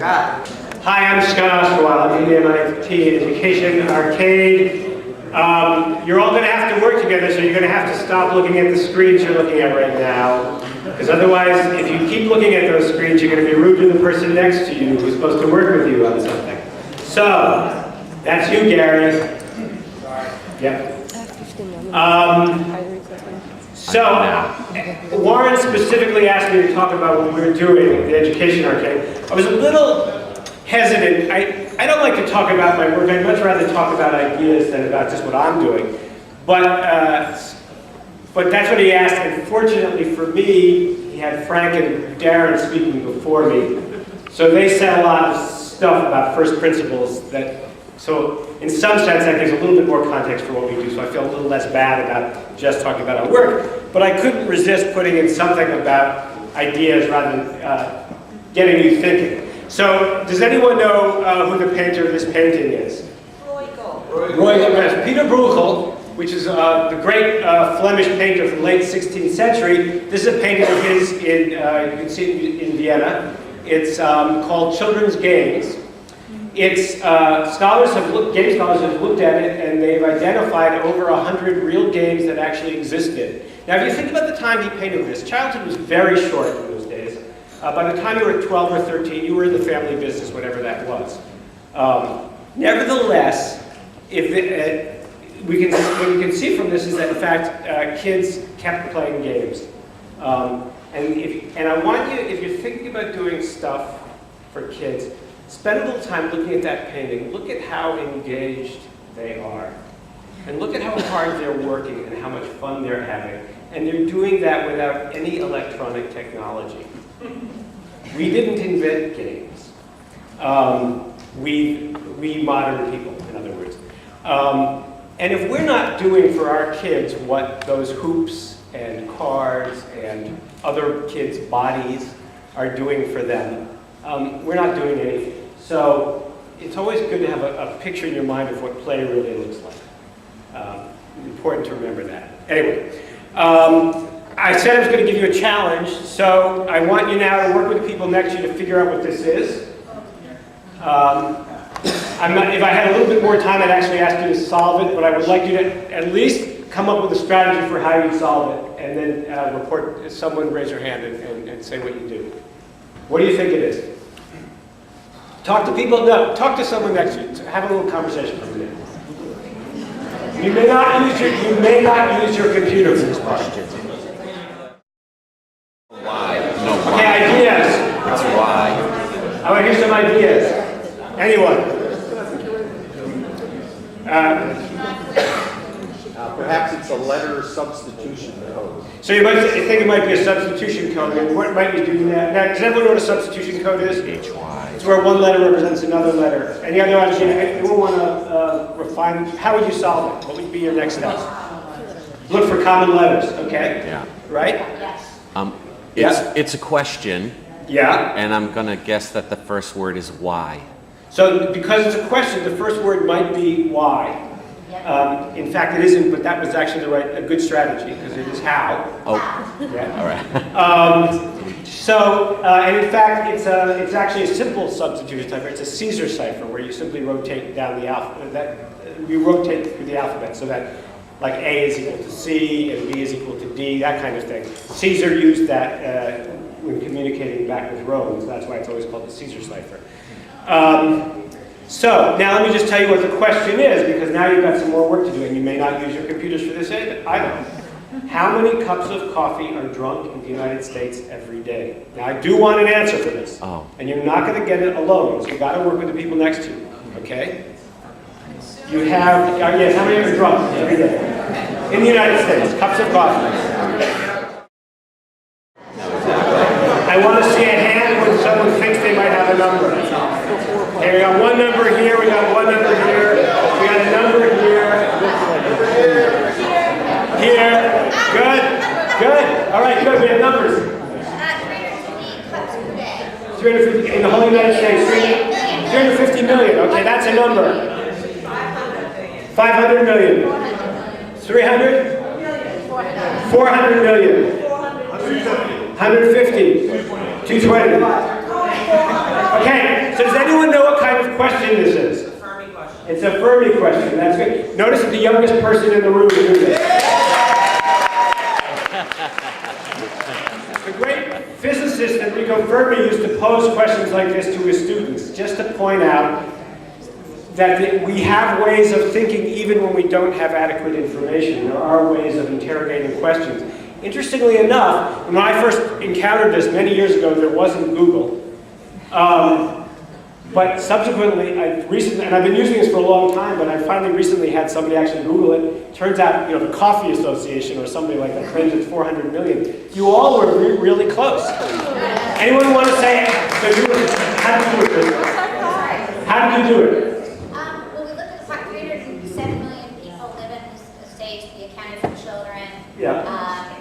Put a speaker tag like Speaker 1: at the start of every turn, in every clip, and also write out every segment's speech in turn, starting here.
Speaker 1: Scott.
Speaker 2: Hi, I'm Scot Osterweil. I'm in the MIT Education Arcade. You're all going to have to work together, so you're going to have to stop looking at the screens you're looking at right now. Because otherwise, if you keep looking at those screens, you're going to be rude to the person next to you who's supposed to work with you on something. So, that's you, Gary. Yep. Warren specifically asked me to talk about what we were doing at the Education Arcade. I was a little hesitant. I don't like to talk about my work. I'd much rather talk about ideas than about just what I'm doing. But that's what he asked, and fortunately for me, he had Frank and Darren speaking before me. So they said a lot of stuff about first principles so in some sense that gives a little bit more context for what we do, so I feel a little less bad about just talking about our work. But I couldn't resist putting in something about ideas rather than getting you thinking. So, does anyone know who the painter of this painting is? Roy Gold. Peter Bruegel, which is the great Flemish painter from the late 16th century. This is a painting of his you can see it in Vienna. It's called Children's Games. Game scholars have looked at it, and they've identified over 100 real games that actually existed. Now, if you think about the time he painted this, childhood was very short in those days. By the time you were 12 or 13, you were in the family business, whatever that was. Nevertheless, what you can see from this is that, in fact, kids kept playing games. And I want you, if you're thinking about doing stuff for kids, spend a little time looking at that painting. Look at how engaged they are. And look at how hard they're working and how much fun they're having. And they're doing that without any electronic technology. We didn't invent games. We modern people, in other words. And if we're not doing for our kids what those hoops and cars and other kids' bodies are doing for them, we're not doing anything. So it's always good to have a picture in your mind of what play really looks like. Important to remember that. Anyway, I said I was going to give you a challenge, so I want you now to work with the people next to you to figure out what this is. If I had a little bit more time, I'd actually ask you to solve it, but I would like you to at least come up with a strategy for how you solve it, and then report, someone raise your hand and say what you do. What do you think it is? Talk to people, no, talk to someone next to you. Have a little conversation for a minute. You may not use your computer for this part.
Speaker 1: Why?
Speaker 2: Okay, ideas.
Speaker 1: It's why.
Speaker 2: I want to hear some ideas. Anyone?
Speaker 3: Perhaps it's a letter substitution code.
Speaker 2: So you might think it might be a substitution code. And what might you do now? Does everyone know what a substitution code is?
Speaker 1: HY.
Speaker 2: It's where one letter represents another letter. Any other ideas? Anyone want to refine? How would you solve it? What would be your next step? Look for common letters. Okay.
Speaker 1: Yeah.
Speaker 2: Right?
Speaker 1: Yes. It's a question.
Speaker 2: Yeah.
Speaker 1: And I'm gonna guess that the first word is why.
Speaker 2: So because it's a question, the first word might be why. In fact, it isn't, but that was actually a good strategy, because it is how.
Speaker 1: Oh,
Speaker 2: yeah.
Speaker 1: All right.
Speaker 2: And in fact, it's actually a simple substitution cipher. It's a Caesar cipher, where you simply rotate down the alphabet. You rotate through the alphabet, so that like A is equal to C and B is equal to D, that kind of thing. Caesar used that when communicating back with Rome, so that's why it's always called the Caesar cipher. So, now let me just tell you what the question is, because now you've got some more work to do, and you may not use your computers for this either. How many cups of coffee are drunk in the United States every day? Now, I do want an answer for this.
Speaker 1: Oh.
Speaker 2: And you're not going to get it alone, so you've got to work with the people next to you, okay? You have, yes, how many are drunk every day? In the United States, cups of coffee. I want to see a hand when someone thinks they might have a number. Okay, we got one number here, we got one number here, we got a number here. Here, good. All right, good, we have numbers. 350 in the whole United States, 350 million, okay, that's a number. 500 million. 300? 400 million. 150. 220. Okay, question this is?
Speaker 4: It's a Fermi question.
Speaker 2: It's a Fermi question. That's good. Notice that the youngest person in the room is doing this. The great physicist Enrico Fermi used to pose questions like this to his students, just to point out that we have ways of thinking even when we don't have adequate information. There are ways of interrogating questions. Interestingly enough, when I first encountered this many years ago, there wasn't Google. But subsequently, and I've been using this for a long time, but I finally recently had somebody actually Google it. Turns out, the Coffee Association or somebody like that claims it's 400 million. You all were really close. Anyone want to say, how did you do it? How did you do it?
Speaker 5: Well, we looked at the 307 million people live in the states. We accounted for children.
Speaker 2: Yeah.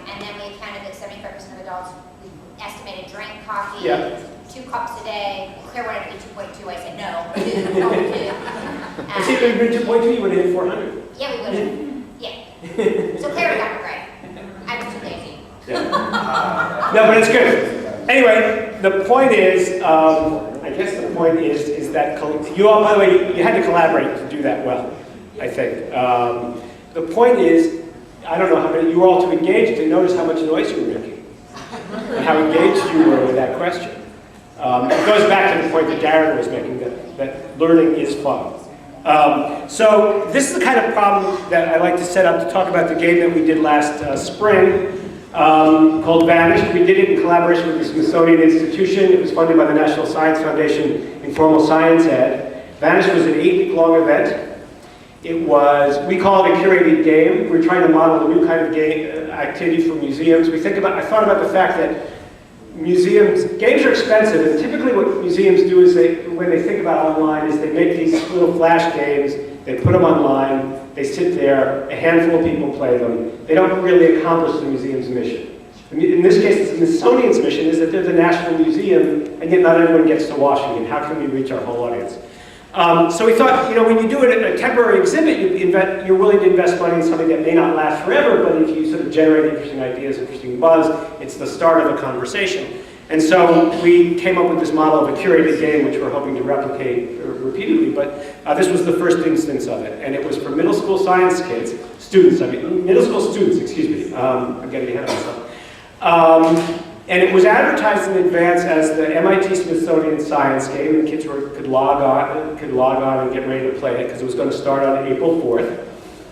Speaker 5: And then we accounted that 75% of adults, we estimated drank coffee.
Speaker 2: Yeah.
Speaker 5: 2 cups a day. Claire wanted to be 2.2. I said no. We didn't know we did.
Speaker 2: See, if it had been 2.2, you would have hit 400.
Speaker 5: Yeah, we would have. Yeah. So Claire got it right. I was too lazy.
Speaker 2: Yeah. No, but it's good. Anyway, the point is, I guess the point is that you all, by the way, you had to collaborate to do that well, I think. The point is, I don't know how many, you were all too engaged to notice how much noise you were making and how engaged you were with that question. It goes back to the point that Darren was making, that learning is fun. So this is the kind of problem that I like to set up to talk about the game that we did last spring called Bannock. We did it in collaboration with the Smithsonian Institution. It was funded by the National Science Foundation Informal Science Ed. Bannock was an 8-week-long event. It was, we call it a curated game. We're trying to model a new kind of game activity for museums. I thought about the fact that games are expensive, and typically what museums do is when they think about online, is they make these little flash games, they put them online, they sit there, a handful of people play them. They don't really accomplish the museum's mission. In this case, the Smithsonian's mission is that they're the national museum, and yet not everyone gets to Washington. How can we reach our whole audience? So we thought, when you do it at a temporary exhibit, you're willing to invest money in something that may not last forever, but if you sort of generate interesting ideas, interesting buzz, it's the start of a conversation. And so we came up with this model of a curated game, which we're hoping to replicate repeatedly, but this was the first instance of it. And it was for middle school science middle school students, excuse me. I'm getting ahead of myself. And it was advertised in advance as the MIT Smithsonian Science Game, and kids could log on and get ready to play it, because it was going to start on April 4th.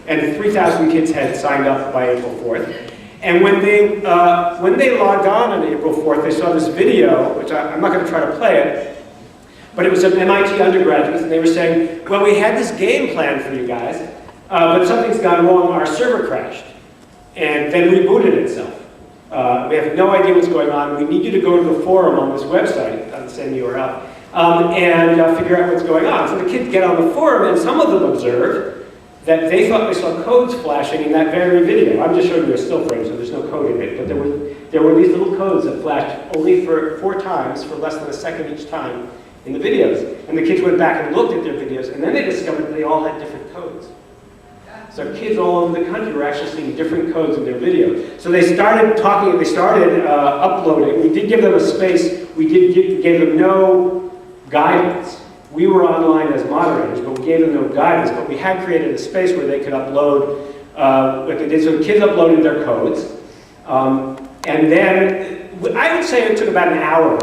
Speaker 2: And 3,000 kids had signed up by April 4th. And when they logged on April 4th, they saw this video, which I'm not going to try to play it, but it was of MIT undergraduates, and they were saying, well, we had this game planned for you guys, but something's gone wrong, our server crashed, and then rebooted itself. We have no idea what's going on. We need you to go to the forum on this website, on the same URL, and figure out what's going on. So the kids get on the forum, and some of them observed that they thought they saw codes flashing in that very video. I'm just showing you a still frame, so there's no code in it, but there were these little codes that flashed only for 4 times, for less than a second each time in the videos. And the kids went back and looked at their videos, and then they discovered that they all had different codes. So kids all over the country were actually seeing different codes in their videos. So they started uploading. We did give them a space. We gave them no guidance. We were online as moderators, but we gave them no guidance. But we had created a space where they could upload what they did. So the kids uploaded their codes. And then I would say it took about an hour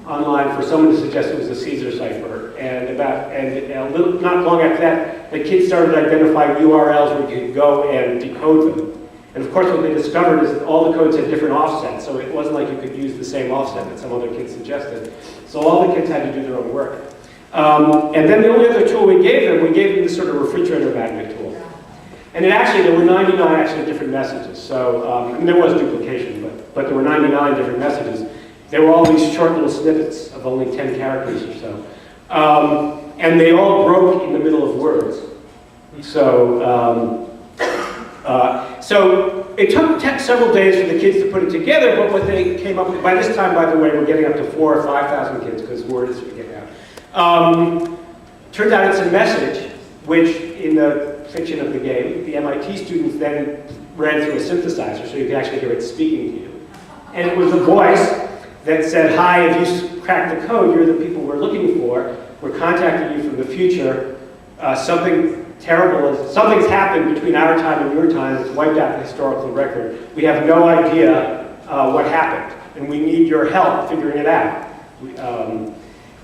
Speaker 2: online for someone to suggest it was a Caesar Cipher. And not long after that, the kids started to identify URLs where you could go and decode them. And of course, what they discovered is that all the codes had different offsets, so it wasn't like you could use the same offset that some other kids suggested. So all the kids had to do their own work. And then the only other tool we gave them this sort of refrigerator magnet tool. And there were 99 different messages. So there was duplication, but there were 99 different messages. There were all these short little snippets of only 10 characters or so. And they all broke in the middle of words. So it took several days for the kids to put it together, but what they came up with, by this time, by the way, we're getting up to 4,000 or 5,000 kids, because word is getting out. Turns out it's a message, which in the fiction of the game, the MIT students then ran through a synthesizer, so you could actually hear it speaking to you. And it was a voice that said, hi, if you cracked the code, you're the people we're looking for. We're contacting you from the future. Something terrible something's happened between our time and your time. It's wiped out the historical record. We have no idea what happened, and we need your help figuring it out.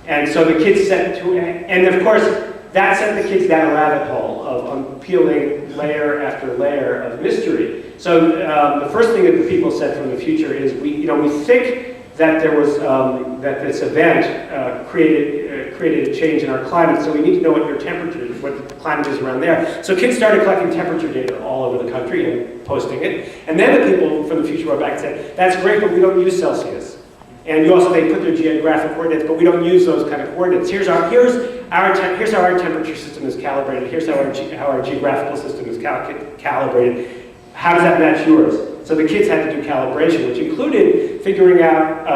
Speaker 2: And so the kids and of course, that sent the kids down a rabbit hole of peeling layer after layer of mystery. So the first thing that the people said from the future is, we think that there was that this event created a change in our climate. So we need to know what your temperature, what the climate is around there. So kids started collecting temperature data all over the country and posting it. And then the people from the future went back and said, "That's great, but we don't use Celsius." And they put their geographic coordinates, but we don't use those kind of coordinates. Here's how our temperature system is calibrated. Here's how our geographical system is calibrated. How does that match yours? So the kids had to do calibration, which included figuring out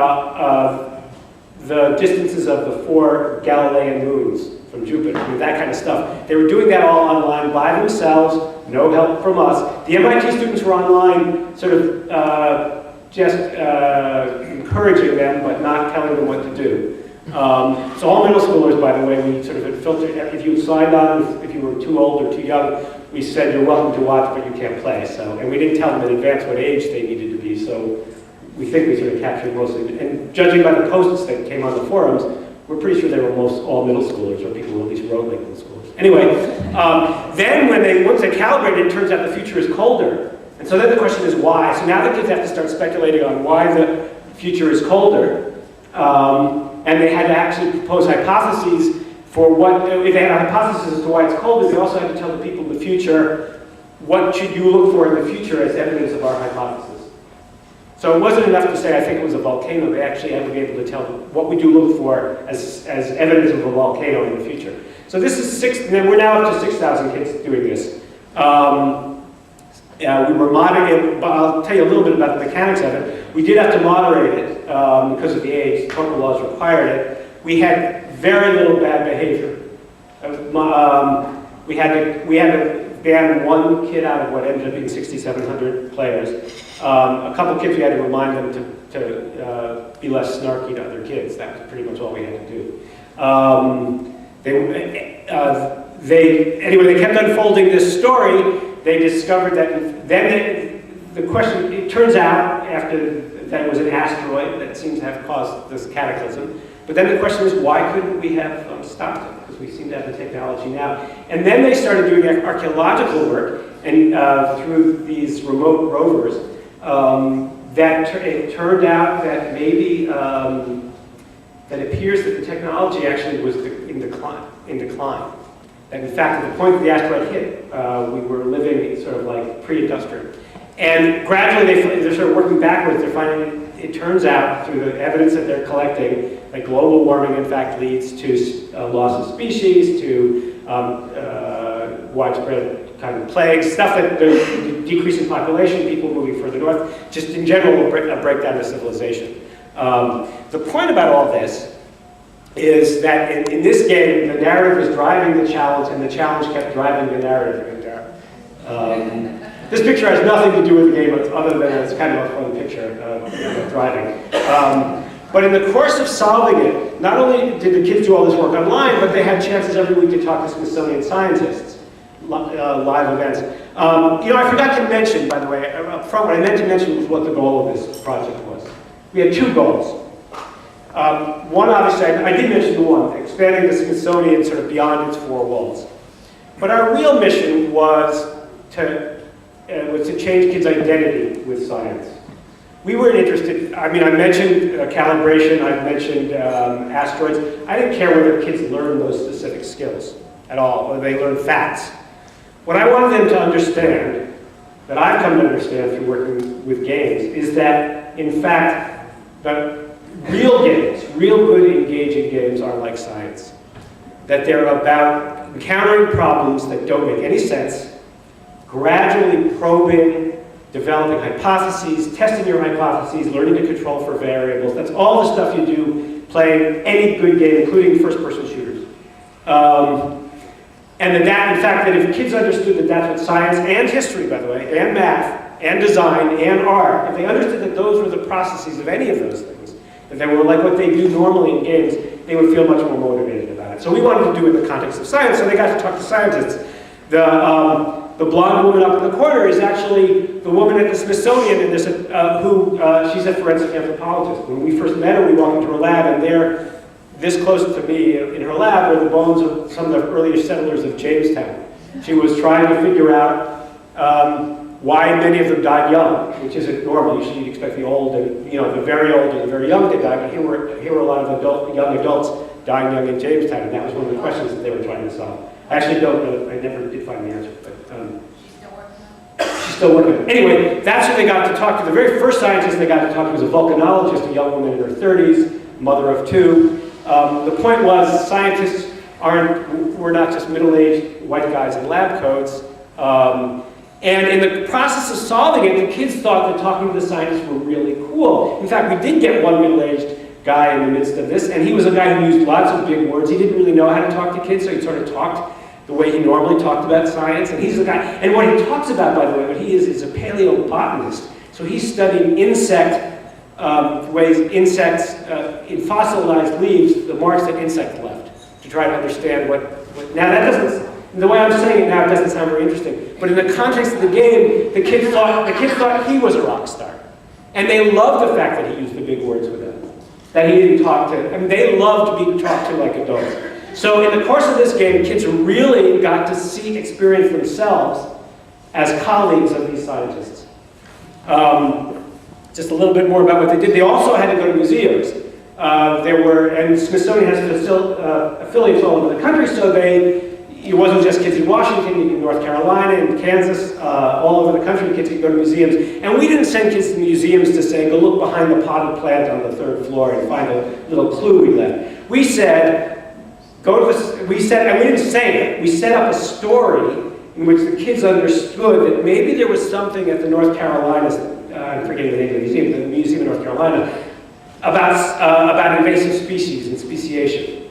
Speaker 2: the distances of the 4 Galilean moons from Jupiter, I mean, that kind of stuff. They were doing that all online by themselves, no help from us. The MIT students were online, sort of just encouraging them, but not telling them what to do. So all middle schoolers, by the way, we sort of had filtered, if you signed on, if you were too old or too young, we said you're welcome to watch, but you can't play. So, and we didn't tell them in advance what age they needed to be, so we think we sort of captured mostly. And judging by the posts that came on the forums, we're pretty sure they were almost all middle schoolers, or people who at least wrote like middle schoolers. Anyway, then once they calibrated, it turns out the future is colder. And so then the question is why? So now the kids have to start speculating on why the future is colder. And they had to actually propose hypotheses for if they had a hypothesis as to why it's colder, they also had to tell the people in the future, what should you look for in the future as evidence of our hypothesis? So it wasn't enough to say, I think it was a volcano. They actually had to be able to tell what we do look for as evidence of a volcano in the future. So this is we're now up to 6,000 kids doing this. We were moderating it, but I'll tell you a little bit about the mechanics of it. We did have to moderate it because of the age. Local laws required it. We had very little bad behavior. We had to ban one kid out of what ended up being 6,700 players. A couple kids, we had to remind them to be less snarky to other kids. That was pretty much all we had to do. Anyway, they kept unfolding this story. They discovered that the question, it turns out after that it was an asteroid that seems to have caused this cataclysm. But then the question is, why couldn't we have stopped it? Because we seem to have the technology now. And then they started doing archaeological work, and through these remote rovers, it turned out that maybe that it appears that the technology actually was in decline. That in fact, at the point that the asteroid hit, we were living sort of like pre-industrial. And gradually they're sort of working backwards. They're finding, it turns out, through the evidence that they're collecting, that global warming in fact leads to loss of species, to widespread kind of plagues, stuff that there's decreasing population, people moving further north, just in general a breakdown of civilization. The point about all this is that in this game, the narrative was driving the challenge, and the challenge kept driving the narrative. This picture has nothing to do with the game, other than it's kind of a fun picture of driving. But in the course of solving it, not only did the kids do all this work online, but they had chances every week to talk to Smithsonian scientists, live events. I forgot to mention, by the way, up front, what I meant to mention was what the goal of this project was. We had 2 goals. One, obviously, I did mention the one, expanding the Smithsonian sort of beyond its 4 walls. But our real mission was to change kids' identity with science. We weren't interested, I mentioned calibration, I mentioned asteroids. I didn't care whether kids learned those specific skills at all, or they learned facts. What I wanted them to understand, that I've come to understand through working with games, is that, in fact, the real games, real good engaging games are like science. That they're about encountering problems that don't make any sense, gradually probing, developing hypotheses, testing your hypotheses, learning to control for variables. That's all the stuff you do playing any good game, including first-person shooters. And that, in fact, that if kids understood that that's what science and history, by the way, and math, and design, and art, if they understood that those were the processes of any of those things, That they were like what they do normally in games, they would feel much more motivated about it. So we wanted to do it in the context of science, so they got to talk to scientists. The blonde woman up in the corner is actually the woman at the Smithsonian in this, she's a forensic anthropologist. When we first met her, we walked into her lab, and there, this close to me in her lab, were the bones of some of the earlier settlers of Jamestown. She was trying to figure out why many of them died young, which isn't normal. Usually you'd expect the old and, the very old and the very young to die, but here were a lot of young adults dying young in Jamestown, and that was one of the questions that they were trying to solve. I actually don't know, I never did find the answer, but she's still working on it. Anyway, that's who they got to talk to. The very first scientist they got to talk to was a volcanologist, a young woman in her 30s, mother of two. The point was, scientists we're not just middle-aged white guys in lab coats. And in the process of solving it, the kids thought that talking to the scientists were really cool. In fact, we did get one middle-aged guy in the midst of this, and he was a guy who used lots of big words. He didn't really know how to talk to kids, so he sort of talked the way he normally talked about science. And he's the guy, and what he talks about, by the way, what he is a paleobotanist. So he's studying ways insects, in fossilized leaves, the marks that insects left, to try to understand now that doesn't, the way I'm saying it now, it doesn't sound very interesting, but in the context of the game, the kids thought he was a rock star. And they loved the fact that he used the big words with them, that he didn't talk to, they loved to be talked to like adults. So in the course of this game, kids really got to experience themselves as colleagues of these scientists. Just a little bit more about what they did. They also had to go to museums. And Smithsonian has affiliates all over the country, so it wasn't just kids in Washington, in North Carolina, in Kansas, all over the country, kids could go to museums. And we didn't send kids to museums to say, go look behind the potted plant on the 3rd floor and find a little clue we left. We said, and we didn't say it, we set up a story in which the kids understood that maybe there was something at the North Carolina, I'm forgetting the name of the Museum of North Carolina, about invasive species and speciation.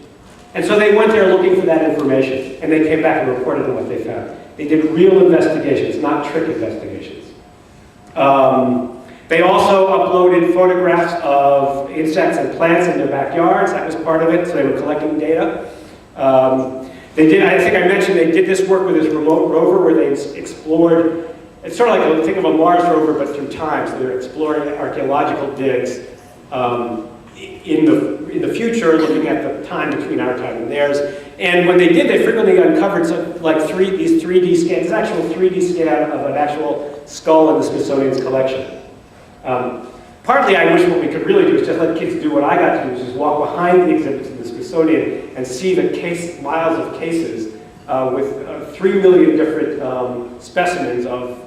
Speaker 2: And so they went there looking for that information, and they came back and reported on what they found. They did real investigations, not trick investigations. They also uploaded photographs of insects and plants in their backyards. That was part of it, so they were collecting data. I think I mentioned they did this work with this remote rover where they explored, it's sort of like think of a Mars rover but through time, so they're exploring archaeological digs in the future, looking at the time between our time and theirs. And when they did, they frequently uncovered these 3D scans, an actual 3D scan of an actual skull in the Smithsonian's collection. Partly I wish what we could really do is just let kids do what I got to do, which is walk behind the exhibits in the Smithsonian and see the miles of cases with 3 million different specimens of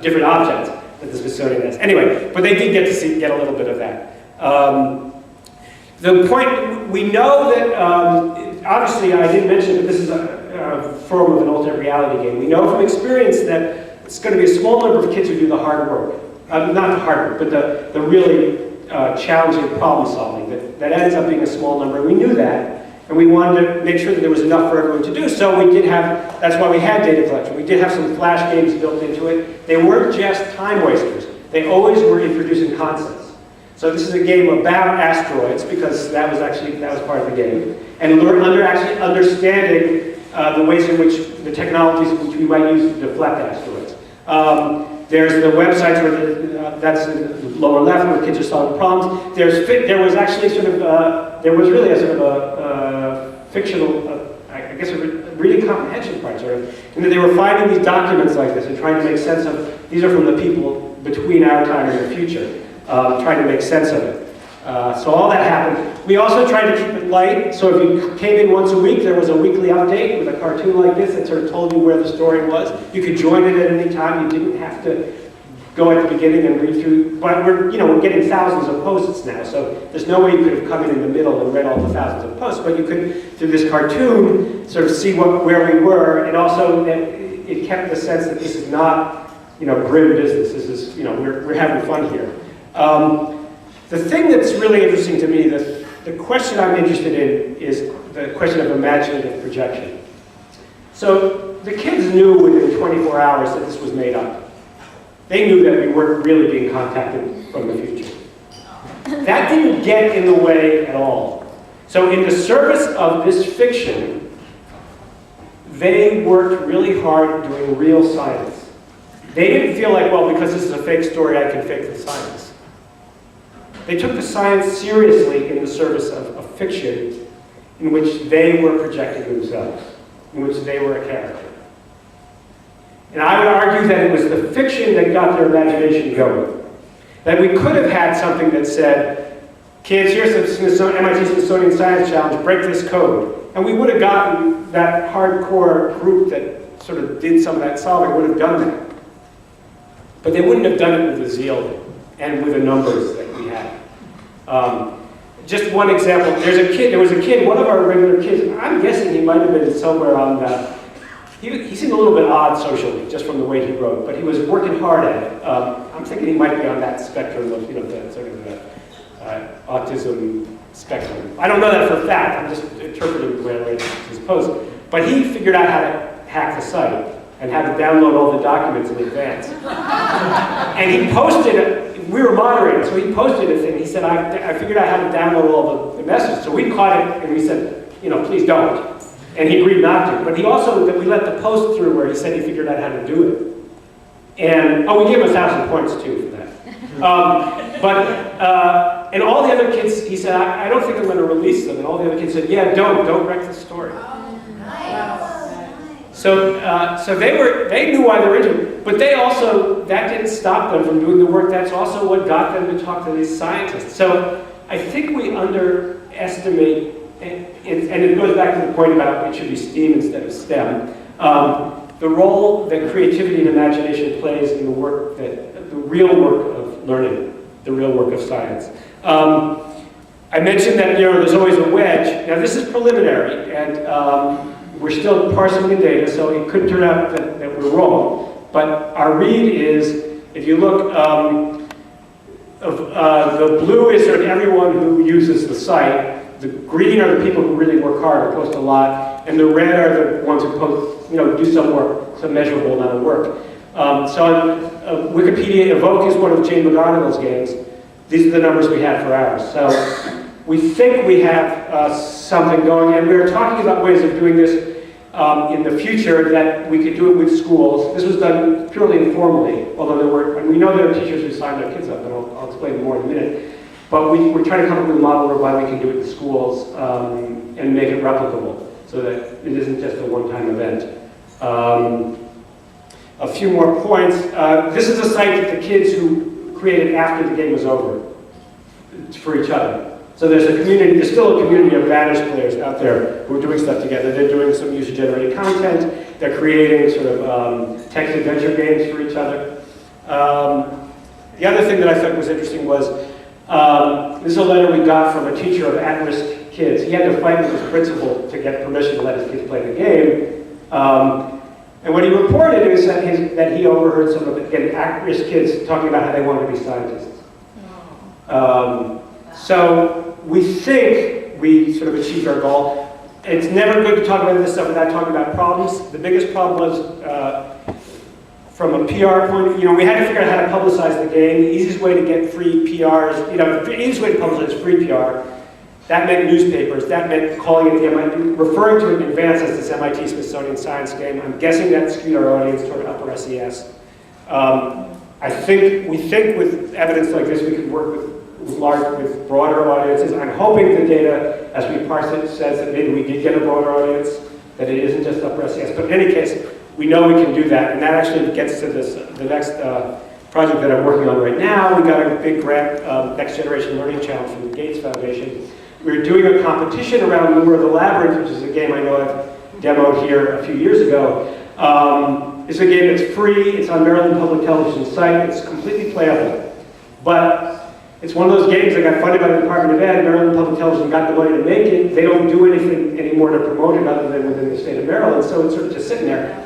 Speaker 2: different objects that the Smithsonian has. Anyway, but they did get a little bit of that. The point, we know that, obviously I didn't mention that this is a form of an alternate reality game. We know from experience that it's going to be a small number of kids who do the hard work. Not the hard work, but the really challenging problem solving. That ends up being a small number. We knew that, and we wanted to make sure that there was enough for everyone to do. So we did have, that's why we had data collection. We did have some flash games built into it. They weren't just time wasters. They always were introducing concepts. So this is a game about asteroids, because that was part of the game. And actually understanding the ways in which the technologies in which we might use to deflect asteroids. There's the websites where that's in the lower left where kids are solving problems. There was actually there was really a sort of a fictional, I guess a reading comprehension part, sort of, and that they were finding these documents like this and trying to make sense of, these are from the people between our time and the future, trying to make sense of it. So all that happened. We also tried to keep it light, so if you came in once a week, there was a weekly update with a cartoon like this that sort of told you where the story was. You could join it at any time. You didn't have to go at the beginning and read through, but we're getting thousands of posts now, so there's no way you could have come in the middle and read all the thousands of posts, but you could, through this cartoon, sort of see where we were, and also it kept the sense that this is not, grim business. This is, we're having fun here. The thing that's really interesting to me, the question I'm interested in, is the question of imaginative projection. So the kids knew within 24 hours that this was made up. They knew that we weren't really being contacted from the future. That didn't get in the way at all. So in the service of this fiction, they worked really hard doing real science. They didn't feel like, well, because this is a fake story, I can fake the science. They took the science seriously in the service of a fiction in which they were projecting themselves, in which they were a character. And I would argue that it was the fiction that got their imagination going. That we could have had something that said, kids, here's the MIT Smithsonian Science Challenge, break this code. And we would have gotten that hardcore group that sort of did some of that solving, would have done that. But they wouldn't have done it with the zeal and with the numbers that we had. Just one example, there was a kid, one of our regular kids, I'm guessing he might have been somewhere on that. He seemed a little bit odd socially, just from the way he wrote, but he was working hard at it. I'm thinking he might be on that spectrum of, the sort of autism spectrum. I don't know that for a fact, I'm just interpreting the way I read his post. But he figured out how to hack the site and how to download all the documents in advance. And he posted it, we were moderating, so he posted a thing. He said, I figured out how to download all the messages. So we caught it and we said, please don't. And he agreed not to. But he also, we let the post through where he said he figured out how to do it. And, we gave him 1,000 points too for that. And all the other kids, he said, I don't think I'm going to release them. And all the other kids said, yeah, don't wreck the story. So they knew why they were into it. But they also, that didn't stop them from doing the work. That's also what got them to talk to these scientists. So I think we underestimate, and it goes back to the point about it should be STEAM instead of STEM, the role that creativity and imagination plays in the work, the real work of learning, the real work of science. I mentioned that there's always a wedge. Now this is preliminary, and we're still parsing the data, so it could turn out that we're wrong. But our read is, if you look, the blue is sort of everyone who uses the site. The green are the people who really work hard or post a lot, and the red are the ones who post, do some work, some measurable amount of work. So Wikipedia Evoke is one of Jane McGonigal's games. These are the numbers we had for ours. So we think we have something going, and we were talking about ways of doing this in the future that we could do it with schools. This was done purely informally, although and we know there are teachers who signed their kids up, and I'll explain more in a minute. But we're trying to come up with a model whereby we can do it in schools and make it replicable so that it isn't just a one-time event. A few more points. This is a site that the kids who created after the game was over for each other. So there's still a community of Bannock players out there who are doing stuff together. They're doing some user-generated content. They're creating sort of text adventure games for each other. The other thing that I thought was interesting was this is a letter we got from a teacher of at-risk kids. He had to fight with his principal to get permission to let his kids play the game. And what he reported is that he overheard some of the at-risk kids talking about how they wanted to be scientists. So we think we sort of achieved our goal. It's never good to talk about this stuff without talking about problems. The biggest problem was from a PR point of view, we had to figure out how to publicize the game. The easiest way to get free PRs, the easiest way to publicize is free PR. That meant newspapers. That meant calling it the MIT, referring to it in advance as this MIT Smithsonian Science game. I'm guessing that skewed our audience toward upper SES. We think with evidence like this, we could work with broader audiences. I'm hoping the data, as we parse it, says that maybe we did get a broader audience, that it isn't just upper SES. But in any case, we know we can do that, and that actually gets to the next project that I'm working on right now. We got a big grant, Next Generation Learning Challenge from the Gates Foundation. We're doing a competition around Lure of the Labyrinth, which is a game I know I've demoed here a few years ago. It's a game that's free. It's on Maryland Public Television's site. It's completely playable. But it's one of those games that got funded by the Department of Ed. Maryland Public Television got the money to make it. They don't do anything anymore to promote it other than within the state of Maryland, so it's sort of just sitting there.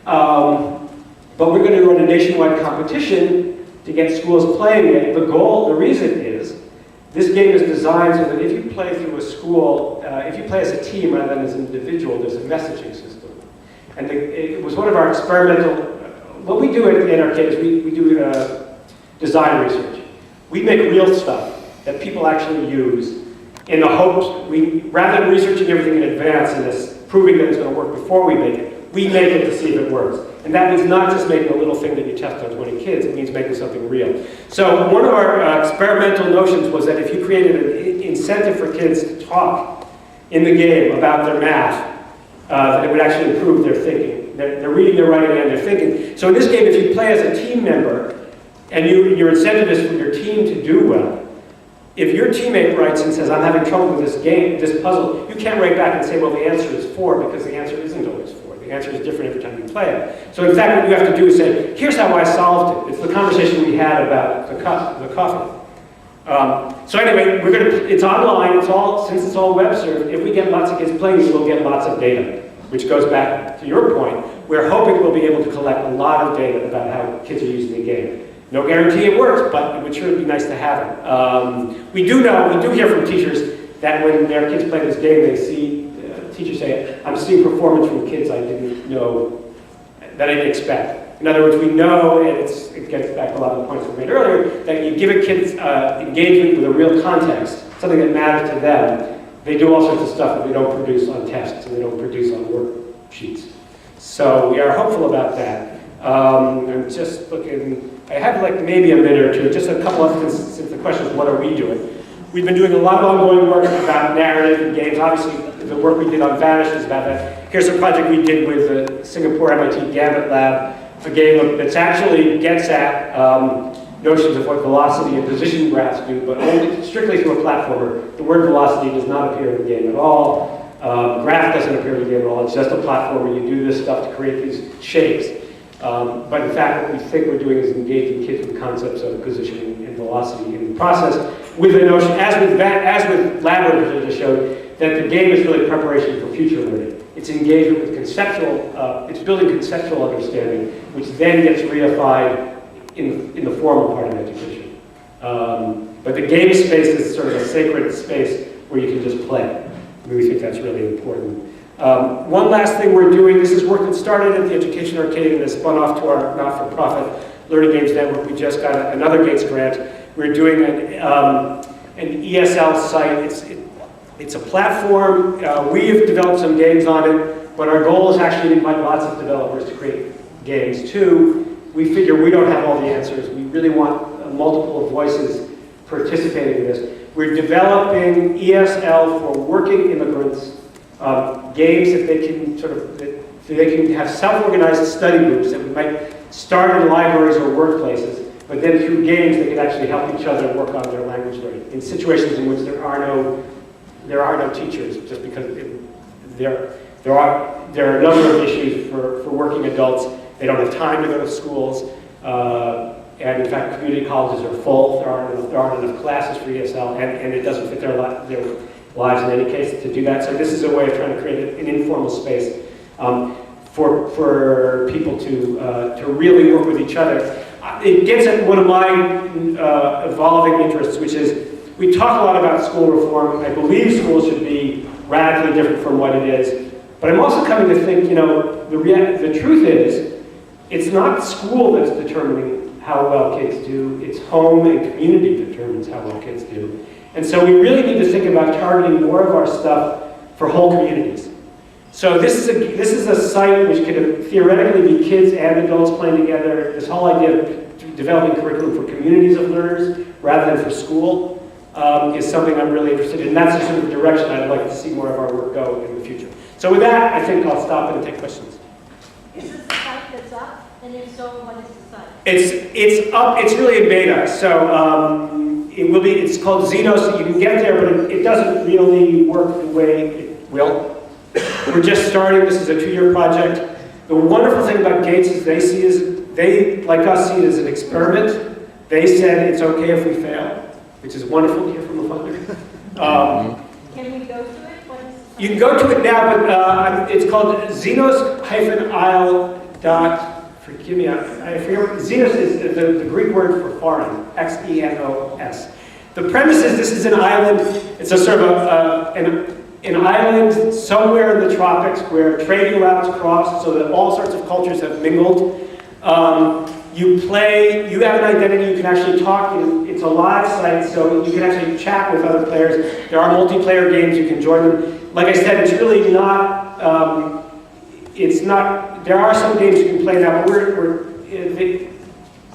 Speaker 2: But we're going to run a nationwide competition to get schools playing it. The reason is, this game is designed so that if you play through a school, if you play as a team rather than as an individual, there's a messaging system. And it was one of our experimental, what we do at our kids, we do design research. We make real stuff. that people actually use in the hopes, rather than researching everything in advance and this, proving that it's going to work before we make it, we make it to see if it works. And that means not just making a little thing that you test on 20 kids, it means making something real. So one of our experimental notions was that if you created an incentive for kids to talk in the game about their math, that it would actually improve their thinking. They're reading, they're writing, and they're thinking. So in this game, if you play as a team member, and your incentive is for your team to do well, if your teammate writes and says, I'm having trouble with this game, this puzzle, you can't write back and say, well, the answer is 4, because the answer isn't always 4. The answer is different every time you play it. So in fact, what you have to do is say, here's how I solved it. It's the conversation we had about the coffee. So anyway, it's online, since it's all web served, if we get lots of kids playing, we'll get lots of data, which goes back to your point. We're hoping we'll be able to collect a lot of data about how kids are using the game. No guarantee it works, but it would sure be nice to have it. We do hear from teachers that when their kids play this game, they see, teachers say, I'm seeing performance from kids I didn't know, that I didn't expect. In other words, we know, and it gets back to a lot of the points we made earlier, that you give a kid engagement with a real context, something that matters to them, they do all sorts of stuff that we don't produce on tests and we don't produce on worksheets. So we are hopeful about that. I'm just looking, I have like maybe a minute or two, just a couple of things, since the question is what are we doing? We've been doing a lot of ongoing work about narrative and games. Obviously, the work we did on Bannock is about that. Here's a project we did with the Singapore MIT Gambit Lab, a game that actually gets at notions of what velocity and position graphs do, but only strictly through a platformer. The word velocity does not appear in the game at all. Graph doesn't appear in the game at all. It's just a platformer. You do this stuff to create these shapes. But in fact, what we think we're doing is engaging kids with concepts of positioning and velocity in the process, with the notion, as with Labyrinth, as I just showed, that the game is really preparation for future learning. It's engagement with conceptual, it's building conceptual understanding, which then gets reified in the formal part of education. But the game space is sort of a sacred space where you can just play. We think that's really important. One last thing we're doing, this is work that started at the Education Arcade and has spun off to our not-for-profit Learning Games Network. We just got another Gates grant. We're doing an ESL site. It's a platform. We have developed some games on it, but our goal is actually to invite lots of developers to create games too. We figure we don't have all the answers. We really want multiple voices participating in this. We're developing ESL for working immigrants, games that they can they can have self-organized study groups that we might start in libraries or workplaces, but then through games they can actually help each other work on their language learning in situations in which there are no teachers, just because there are a number of issues for working adults. They don't have time to go to schools, and in fact community colleges are full. There aren't enough classes for ESL, and it doesn't fit their lives in any case to do that. So this is a way of trying to create an informal space for people to really work with each other. It gets at one of my evolving interests, which is we talk a lot about school reform. I believe schools should be radically different from what it is. But I'm also coming to think, the truth is, it's not school that's determining how well kids do. It's home and community determines how well kids do. And so we really need to think about targeting more of our stuff for whole communities. So this is a site which could theoretically be kids and adults playing together. This whole idea of developing curriculum for communities of learners rather than for school is something I'm really interested in. And that's the sort of direction I'd like to see more of our work go in the future. So with that, I think I'll stop and take questions.
Speaker 4: Is this the site that's up? And if so, what is the site?
Speaker 2: It's up. It's really in beta. So it's called Xenos. You can get there, but it doesn't really work the way it will. We're just starting. This is a 2-year project. The wonderful thing about Gates is they, like us, see it as an experiment. They said it's okay if we fail, which is wonderful to hear from the funder.
Speaker 4: Can we go to it? What is the site?
Speaker 2: You can go to it now, but it's called Xenos-Isle. Forgive me, I forget. Xenos is the Greek word for foreign, X-E-N-O-S. The premise is this is an island. It's a sort of an island somewhere in the tropics where trading routes cross so that all sorts of cultures have mingled. You play, you have an identity, you can actually talk, it's a live site, so you can actually chat with other players. There are multiplayer games, you can join them. Like I said, it's really not, there are some games you can play now, but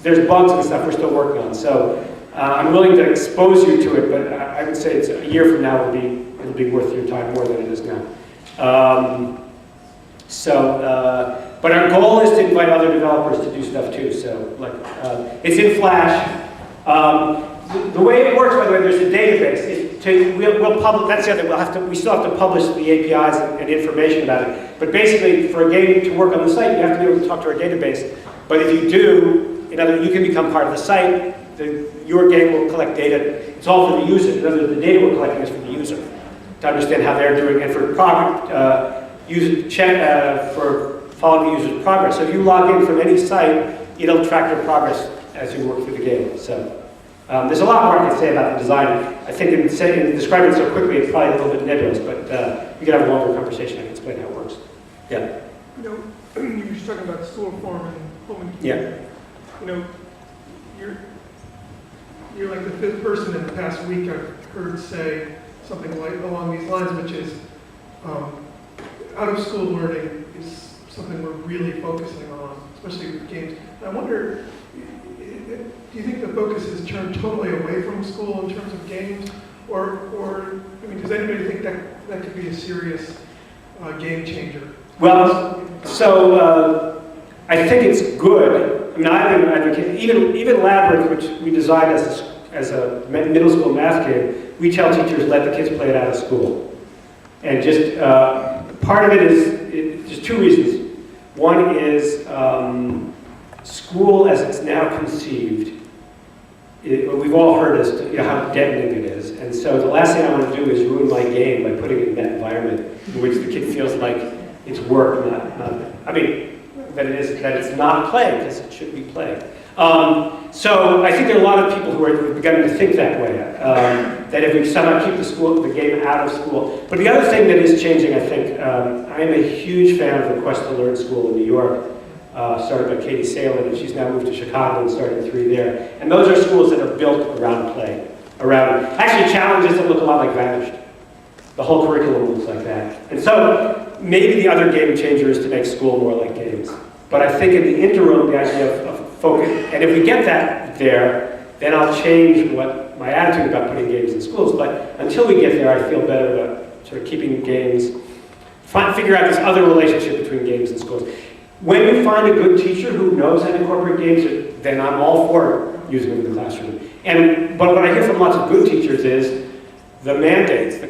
Speaker 2: there's bugs and stuff we're still working on. So I'm willing to expose you to it, but I would say it's a year from now it'll be worth your time more than it is now. But our goal is to invite other developers to do stuff too. So like, it's in Flash. The way it works, by the way, there's a database. We'll publish. That's the other. We still have to publish the APIs and information about it. But basically, for a game to work on the site, you have to be able to talk to our database. But if you do, you can become part of the site. Your game will collect data. It's all for the user. In other words, the data we're collecting is for the user to understand how they're doing and for for following the user's progress. So if you log in from any site, it'll track your progress as you work through the game. So there's a lot more I can say about the design. I think in describing it so quickly, it's probably a little bit nebulous, but we can have a longer conversation. I can explain how it works. Yeah.
Speaker 6: You were just talking about school form and home and
Speaker 2: Yeah.
Speaker 6: You're like the fifth person in the past week I've heard say something like along these lines, which is out-of-school learning is something we're really focusing on, especially with games. And I wonder, do you think the focus has turned totally away from school in terms of games? Or does anybody think that could be a serious game changer?
Speaker 2: Well, so I think it's good. I mean, I'm an advocate. Even Labyrinth, which we designed as a middle school math game, we tell teachers let the kids play it out of school. And just part of it is just two reasons. One is school, as it's now conceived. We've all heard as to how deadening it is, and so the last thing I want to do is ruin my game by putting it in that environment in which the kid feels like it's work, that it's not play, because it should be play. So I think there are a lot of people who are beginning to think that way, that if we somehow keep the game out of school. But the other thing that is changing, I think, I am a huge fan of the Quest to Learn School in New York, started by Katie Salin, and she's now moved to Chicago and started 3 there. And those are schools that are built around play, actually challenges that look a lot like Vanished. The whole curriculum looks like that. And so maybe the other game changer is to make school more like games. But I think in the interim, the idea of focus, and if we get that there, then I'll change what my attitude about putting games in schools. But until we get there, I feel better about sort of keeping games, figure out this other relationship between games and schools. When you find a good teacher who knows how to incorporate games, then I'm all for using them in the classroom. But what I hear from lots of good teachers is the mandates, the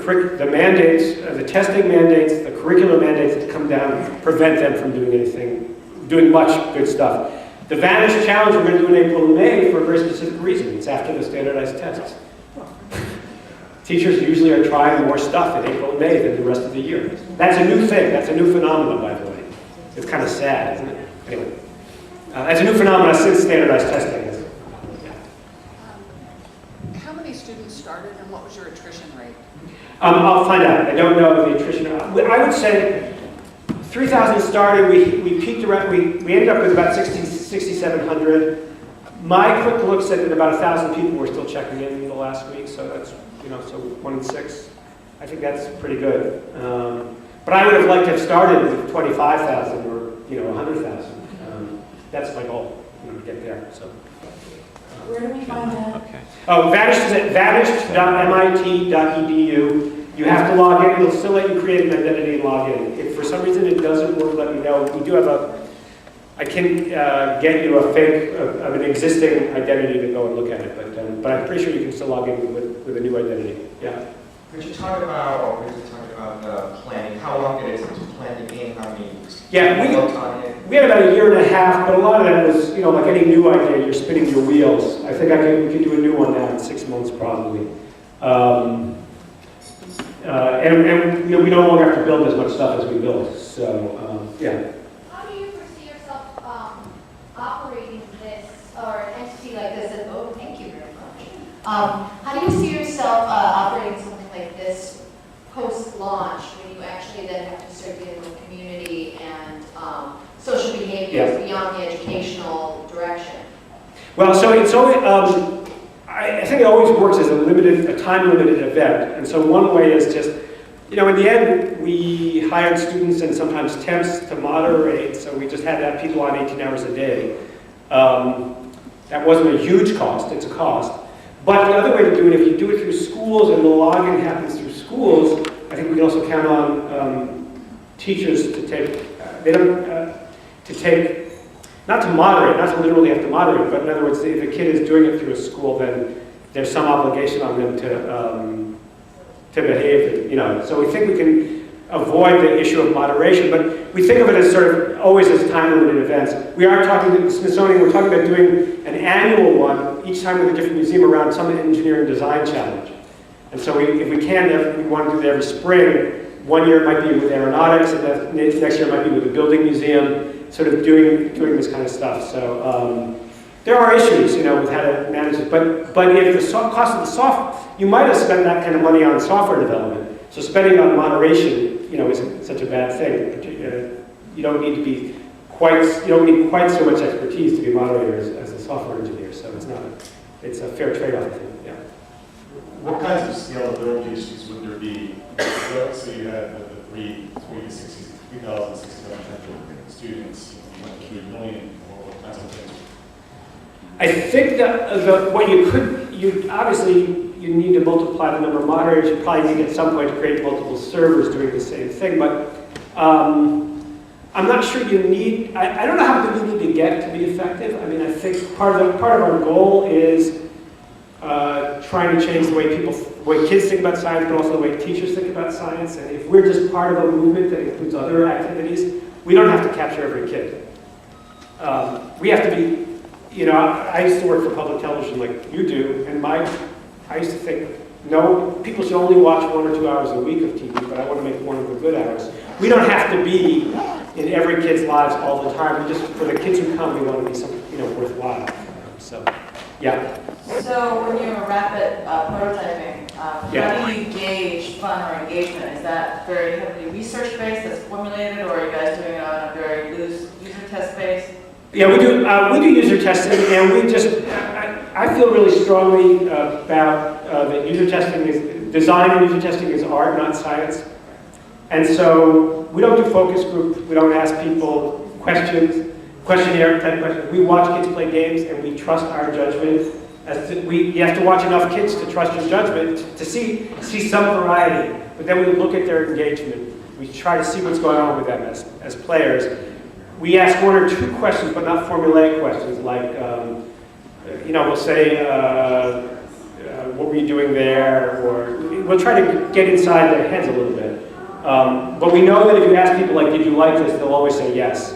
Speaker 2: testing mandates, the curriculum mandates that come down prevent them from doing much good stuff. The Vanish Challenge we're going to do in April and May for a very specific reason. It's after the standardized tests. Teachers usually are trying more stuff in April and May than the rest of the year. That's a new thing. That's a new phenomenon, by the way. It's kind of sad, isn't it? Anyway, that's a new phenomenon since standardized testing.
Speaker 7: How many students started and what was your attrition rate?
Speaker 2: I'll find out. I don't know the attrition. I would say 3,000 started. We peaked around. We ended up with about 6,700. My quick look said that about 1,000 people were still checking in the last week. So that's so 1 in 6. I think that's pretty good. But I would have liked to have started with 25,000 or 100,000. That's my goal, to get there. So.
Speaker 4: Where do we find that?
Speaker 1: Okay.
Speaker 2: Oh, Vanished is at vanished.mit.edu. You have to log in. It'll still let you create an identity and log in. If for some reason it doesn't work, let me know. We do have I can get you a fake of an existing identity to go and look at it, but I'm pretty sure you can still log in with a new identity. Yeah.
Speaker 8: Could you talk about, planning? How long did it take to plan the game? How many
Speaker 2: Yeah, we had about 1.5 years, but a lot of that was, like any new idea, you're spinning your wheels. I think we could do a new one now in 6 months probably. And we no longer have to build as much stuff as we built. So yeah.
Speaker 5: How do you foresee yourself operating this, or an entity like this? Oh, thank you very much. How do you see yourself operating something like this post-launch, when you actually then have to start dealing with community and social behaviors beyond the educational direction?
Speaker 2: Well, so it's always, I think it always works as a time-limited event. And so one way is just, in the end, we hired students and sometimes temps to moderate, so we just had to have people on 18 hours a day. That wasn't a huge cost, it's a cost. But the other way to do it, if you do it through schools and the login happens through schools, I think we can also count on teachers to take, not to moderate, not to literally have to moderate, but in other words, if a kid is doing it through a school, then there's some obligation on them to behave, So we think we can avoid the issue of moderation, but we think of it as sort of always as time-limited events. We are talking to the Smithsonian, we're talking about doing an annual one, each time with a different museum around some engineering design challenge. And so if we can, we want to do that every spring. One year it might be with aeronautics, and next year it might be with the building museum, sort of doing this kind of stuff. So there are issues, with how to manage it. But if the cost of the software, you might have spent that kind of money on software development. So spending on moderation, isn't such a bad thing. You don't need quite so much expertise to be moderator as a software engineer. So it's a fair trade-off, I think. Yeah.
Speaker 9: What kinds of scalability issues would there be? So you had the 3,067 students, you went to 3 million, what kinds of things?
Speaker 2: I think that what you need to multiply the number of moderators. You probably need at some point to create multiple servers doing the same thing, but I'm not sure you need, I don't know how big you need to get to be effective. I mean, I think part of our goal is trying to change the way kids think about science, but also the way teachers think about science. And if we're just part of a movement that includes other activities, we don't have to capture every kid. We have to be, I used to work for public television like you do, and I used to think, no, people should only watch 1 or 2 hours a week of TV, but I want to make one of the good hours. We don't have to be in every kid's lives all the time. We just, for the kids who come, we want to be something, worthwhile. So, yeah.
Speaker 10: So when you're rapid prototyping, how do you gauge fun or engagement? Is that very heavily research-based, that's formulated, or are you guys doing it on a very loose user test base?
Speaker 2: Yeah, we do user testing, and we just, I feel really strongly about that user testing is, design and user testing is art, not science. And so we don't do focus groups, we don't ask people questionnaire type questions. We watch kids play games and we trust our judgment. You have to watch enough kids to trust your judgment to see some variety, but then we look at their engagement. We try to see what's going on with them as players. We ask 1 or 2 questions, but not formulaic questions, like, we'll say, what were you doing there? Or we'll try to get inside their heads a little bit. But we know that if you ask people, like, did you like this, they'll always say yes.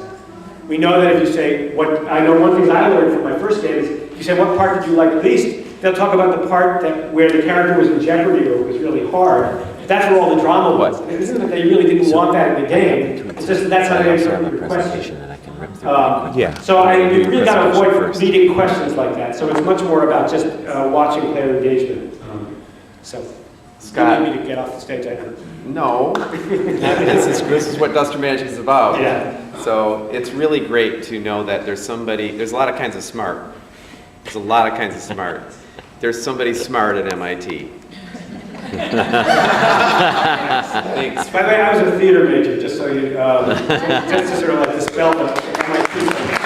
Speaker 2: We know that if you say, I know one thing I learned from my first game is, if you say, what part did you like least? They'll talk about the part where the character was in jeopardy or it was really hard. That's where all the drama was. It isn't that they really didn't want that in the game. It's just that's how they interpret your question. So you really got to avoid leading questions like that. So it's much more about just watching player engagement.
Speaker 1: Scott,
Speaker 2: you need me to get off the stage. I know.
Speaker 11: No, this is what Duster Magic is about.
Speaker 2: Yeah.
Speaker 11: So it's really great to know that there's a lot of kinds of smart. There's a lot of kinds of smart. There's somebody smart at MIT. Thanks.
Speaker 2: By the way, I was a theater major, just so you, just to sort of like dispel the MIT.